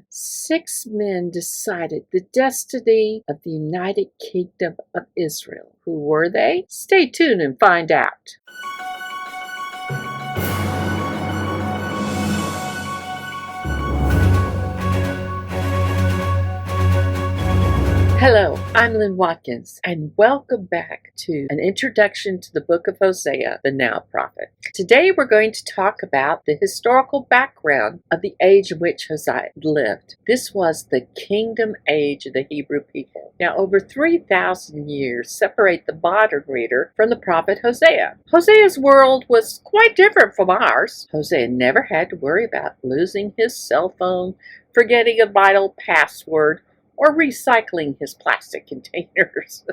Six men decided the destiny of the United Kingdom of Israel. Who were they? Stay tuned and find out. Hello, I'm Lynn Watkins, and welcome back to an introduction to the book of Hosea, the Now Prophet. Today we're going to talk about the historical background of the age in which Hosea lived. This was the kingdom age of the Hebrew people. Now, over 3,000 years separate the modern reader from the prophet Hosea. Hosea's world was quite different from ours. Hosea never had to worry about losing his cell phone, forgetting a vital password, or recycling his plastic containers.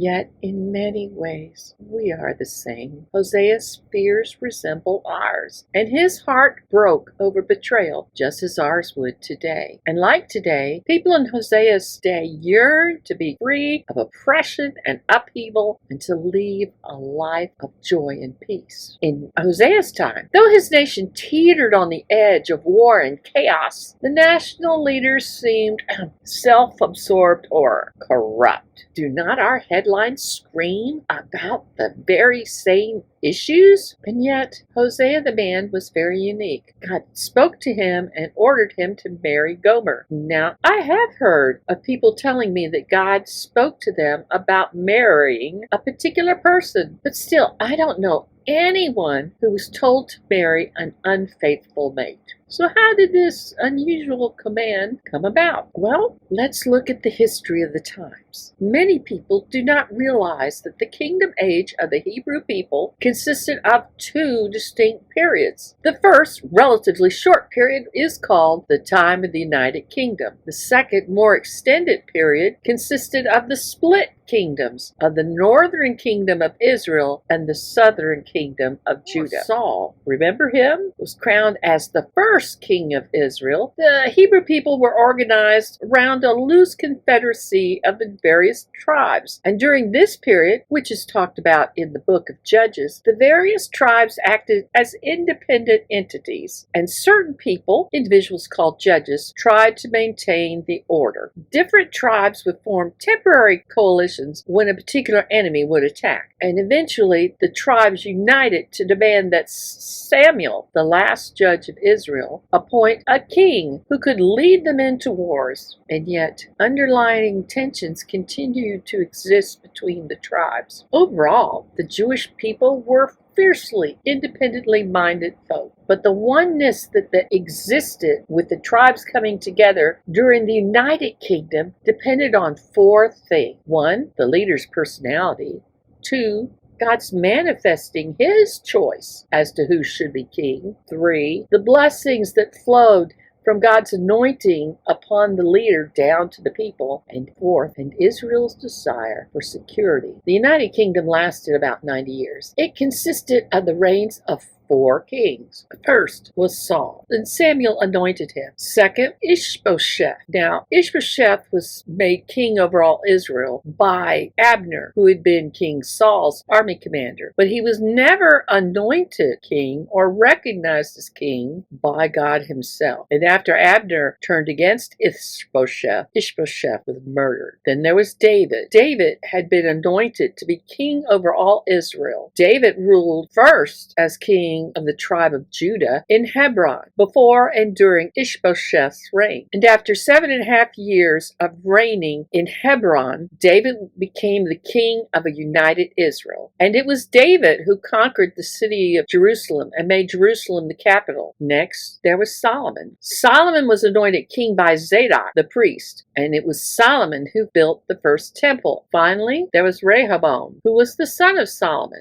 Yet, in many ways, we are the same. Hosea's fears resemble ours, and his heart broke over betrayal, just as ours would today. And like today, people in Hosea's day yearn to be free of oppression and upheaval and to lead a life of joy and peace. In Hosea's time, though his nation teetered on the edge of war and chaos, the national leaders seemed self-absorbed or corrupt. Do not our headlines scream about the very same issues? And yet, Hosea the man was very unique. God spoke to him and ordered him to marry Gomer. Now, I have heard of people telling me that God spoke to them about marrying a particular person, but still, I don't know anyone who was told to marry an unfaithful mate. So how did this unusual command come about? Well, let's look at the history of the times. Many people do not realize that the kingdom age of the Hebrew people consisted of two distinct periods. The first, relatively short period, is called the time of the United Kingdom. The second, more extended period consisted of the split kingdoms of the northern kingdom of Israel and the southern kingdom of Judah. Saul, remember him, was crowned as the first king of Israel. The Hebrew people were organized around a loose confederacy of the various tribes. And during this period, which is talked about in the book of Judges, the various tribes acted as independent entities. And certain people, individuals called judges, tried to maintain the order. Different tribes would form temporary coalitions when a particular enemy would attack. And eventually, the tribes united to demand that Samuel, the last judge of Israel, appoint a king who could lead them into wars. And yet, underlying tensions continued to exist between the tribes. Overall, the Jewish people were fiercely independently minded folk. But the oneness that existed with the tribes coming together during the United Kingdom depended on four things. One, the leader's personality. Two, God's manifesting his choice as to who should be king. Three, the blessings that flowed from God's anointing upon the leader down to the people. And fourth, and Israel's desire for security. The United Kingdom lasted about 90 years. It consisted of the reigns of four kings. The first was Saul. Then Samuel anointed him. Second, Ishbosheth. Now, Ishbosheth was made king over all Israel by Abner, who had been King Saul's army commander. But he was never anointed king or recognized as king by God himself. And after Abner turned against Ishbosheth was murdered. Then there was David. David had been anointed to be king over all Israel. David ruled first as king of the tribe of Judah in Hebron, before and during Ishbosheth's reign. And after 7.5 years of reigning in Hebron, David became the king of a united Israel. And it was David who conquered the city of Jerusalem and made Jerusalem the capital. Next, there was Solomon. Solomon was anointed king by Zadok, the priest, and it was Solomon who built the first temple. Finally, there was Rehoboam, who was the son of Solomon.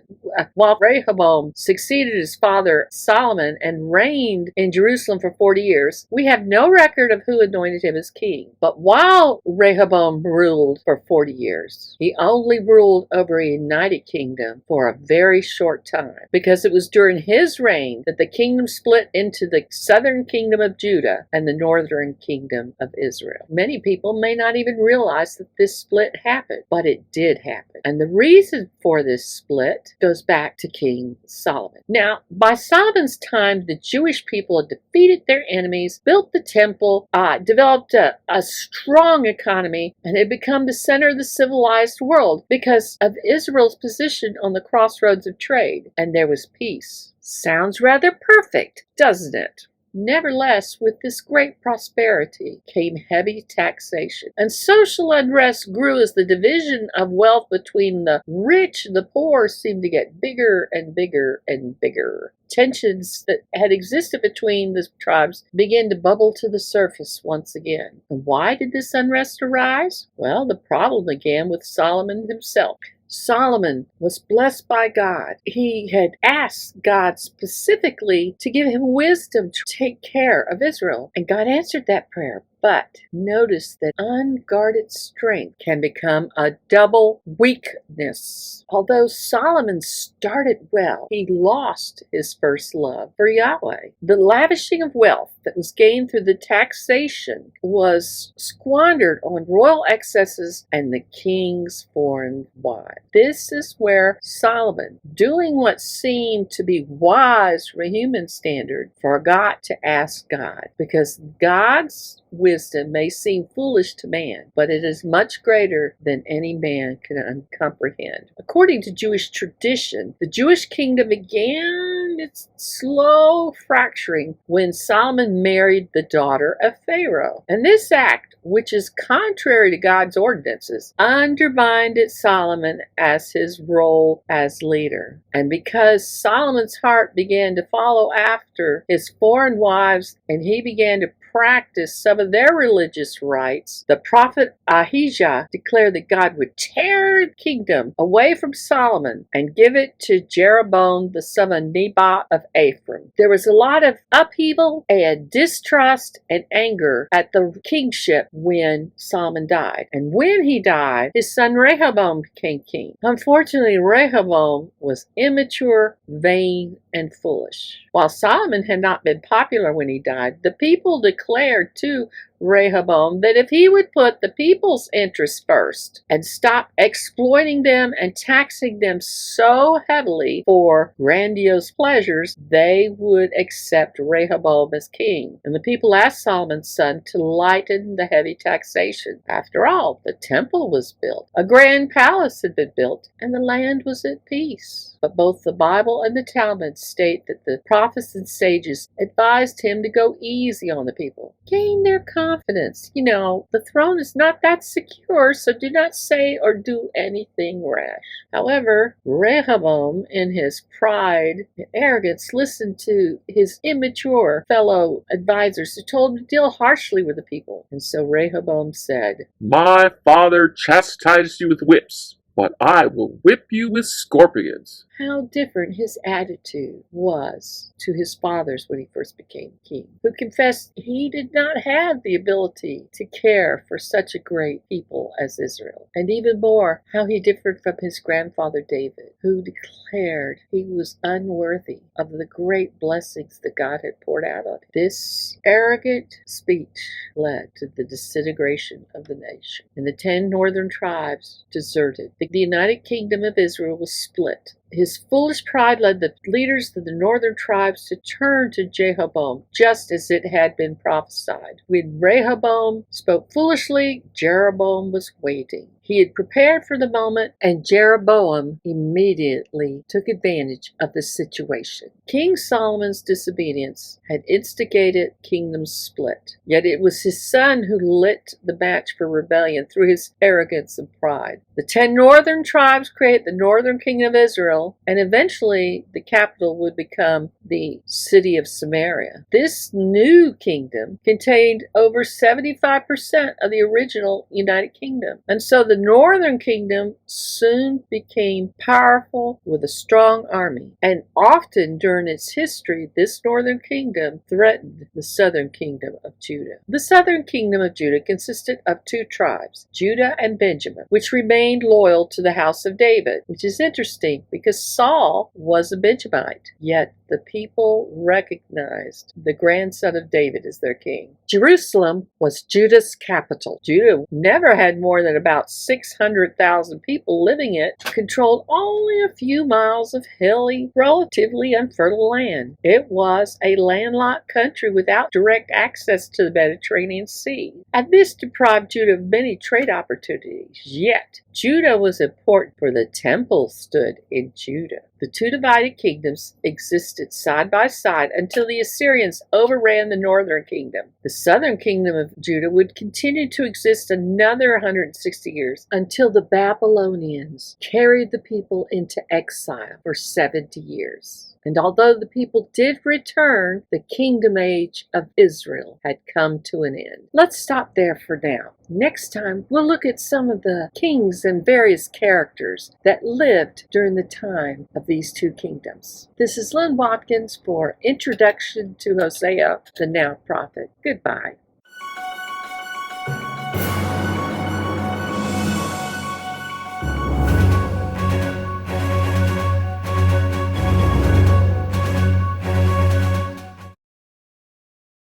While Rehoboam succeeded his father Solomon and reigned in Jerusalem for 40 years, we have no record of who anointed him as king. But while Rehoboam ruled for 40 years, he only ruled over a united kingdom for a very short time, because it was during his reign that the kingdom split into the southern kingdom of Judah and the northern kingdom of Israel. Many people may not even realize that this split happened, but it did happen. And the reason for this split goes back to King Solomon. Now, By Solomon's time, the Jewish people had defeated their enemies, built the temple, developed a strong economy, and had become the center of the civilized world because of Israel's position on the crossroads of trade, and there was peace. Sounds rather perfect, doesn't it? Nevertheless, with this great prosperity came heavy taxation, and social unrest grew as the division of wealth between the rich and the poor seemed to get bigger and bigger and bigger. Tensions that had existed between the tribes began to bubble to the surface once again. And why did this unrest arise? Well, the problem began with Solomon himself. Solomon was blessed by God. He had asked God specifically to give him wisdom to take care of Israel, and God answered that prayer. But notice that unguarded strength can become a double weakness. Although Solomon started well, he lost his first love for Yahweh. The lavishing of wealth that was gained through the taxation was squandered on royal excesses and the king's foreign wives. This is where Solomon, doing what seemed to be wise from a human standard, forgot to ask God, because God's wisdom may seem foolish to man, but it is much greater than any man can comprehend. According to Jewish tradition, the Jewish kingdom began its slow fracturing when Solomon married the daughter of Pharaoh. And this act, which is contrary to God's ordinances, undermined Solomon as his role as leader. And because Solomon's heart began to follow after his foreign wives, and he began to practice some of their religious rites, the prophet Ahijah declared that God would tear the kingdom away from Solomon and give it to Jeroboam, the son of Nebat of Ephraim. There was a lot of upheaval and distrust and anger at the kingship when Solomon died. And when he died, his son Rehoboam became king. Unfortunately, Rehoboam was immature, vain, and foolish. While Solomon had not been popular when he died, the people declared to Rehoboam that if he would put the people's interests first and stop exploiting them and taxing them so heavily for grandiose pleasures, they would accept Rehoboam as king. And the people asked Solomon's son to lighten the heavy taxation. After all, the temple was built, a grand palace had been built, and the land was at peace. But both the Bible and the Talmud state that the prophets and sages advised him to go easy on the people. Gain their confidence. You know, the throne is not that secure, so do not say or do anything rash. However, Rehoboam, in his pride and arrogance, listened to his immature fellow advisors who told him to deal harshly with the people. And so Rehoboam said, "My father chastised you with whips, but I will whip you with scorpions." How different his attitude was to his father's when he first became king, who confessed he did not have the ability to care for such a great people as Israel. And even more, how he differed from his grandfather David, who declared he was unworthy of the great blessings that God had poured out on him. This arrogant speech led to the disintegration of the nation, and the 10 northern tribes deserted. The United Kingdom of Israel was split. His foolish pride led the leaders of the northern tribes to turn to Jeroboam, just as it had been prophesied. When Rehoboam spoke foolishly, Jeroboam was waiting. He had prepared for the moment, and Jeroboam immediately took advantage of the situation. King Solomon's disobedience had instigated kingdom's split, yet it was his son who lit the match for rebellion through his arrogance and pride. The 10 northern tribes created the northern kingdom of Israel, and eventually the capital would become the city of Samaria. This new kingdom contained over 75% of the original United Kingdom, and so the northern kingdom soon became powerful with a strong army, and often during its history, this northern kingdom threatened the southern kingdom of Judah. The southern kingdom of Judah consisted of 2 tribes, Judah and Benjamin, which remained loyal to the house of David, which is interesting because Saul was a Benjamite, yet the people recognized the grandson of David as their king. Jerusalem was Judah's capital. Judah never had more than about 600,000 people living in it, controlled only a few miles of hilly, relatively unfertile land. It was a landlocked country without direct access to the Mediterranean Sea, and this deprived Judah of many trade opportunities. Yet, Judah was important, for the temple stood in Judah. The two divided kingdoms existed side by side until the Assyrians overran the northern kingdom. The southern kingdom of Judah would continue to exist another 160 years until the Babylonians carried the people into exile for 70 years. And although the people did return, the kingdom age of Israel had come to an end. Let's stop there for now. Next time, we'll look at some of the kings and various characters that lived during the time of these two kingdoms. This is Lynn Watkins for Introduction to Hosea, the Now Prophet. Goodbye.